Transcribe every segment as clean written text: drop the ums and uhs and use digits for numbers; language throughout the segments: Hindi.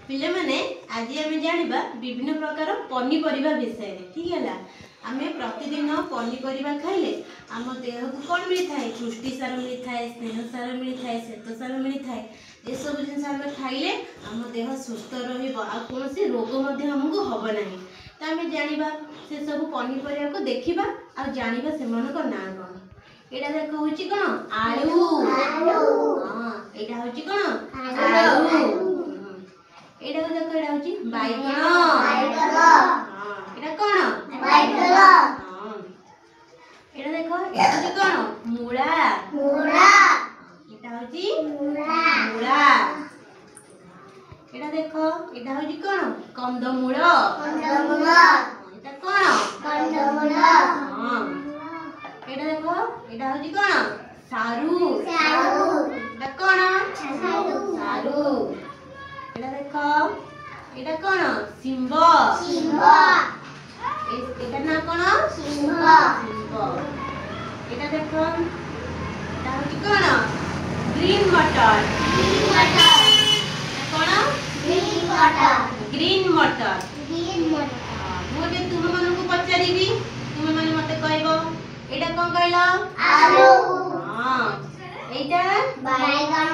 पिले माने आज आम जाना विभिन्न प्रकार पनीपरिया विषय ठीक है। आम प्रतिदिन पनीपरिया खाइले आम देह को कौन मिलता है पुष्टिसार मिलता है स्नेहसार मिलता है श्वेतसार मिलता है। ये सब जिन आम खाइले आम देह सुस्थ रोग हमको हम ना। तो आम जाना से सब पनीपरिया को देखा और जाना से ना कौन एटा देख हूँ कौन आलू हाँ यहाँ हूँ कौन आलू एटा को देख एटा हूँ बैगन एटा कौन एटा देख एटा हूँ कौन मूला एटा हूँ मूला एटा देख एटा हूँ कौन कंदमूल एटा कौन एटा देख एटा हूँ कौन सारू एटा कौन सारू एटा देख एटा कौन सिंह एटा ना कौन सिंह एटा देख एटा हूँ कौन ग्रीन मटर कौन ग्रीन मटर मुझे तुम मन को पचारि तुम मैंने मत कह एटा कौन कहला आलू हां एटा बैगन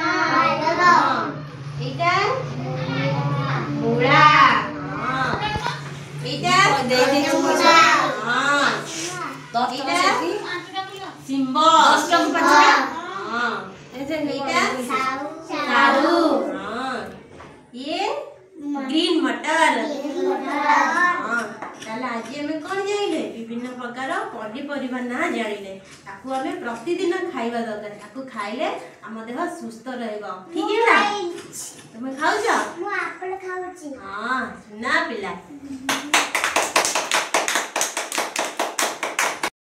एटा मूला हां एटा दे दे मूला हां 10 टका सिंह 10 टका हां एटा सारू हां ये ग्रीन मटर हां आज आम कौन जाइले विभिन्न प्रकार पनीपरिया ना जानिले ताकू आम प्रतिदिन खाइबा दरकार ताकू खाइले आम देह सुस्थ रहइबो ठीक है ना। तुम खाउछ हां ना पिला।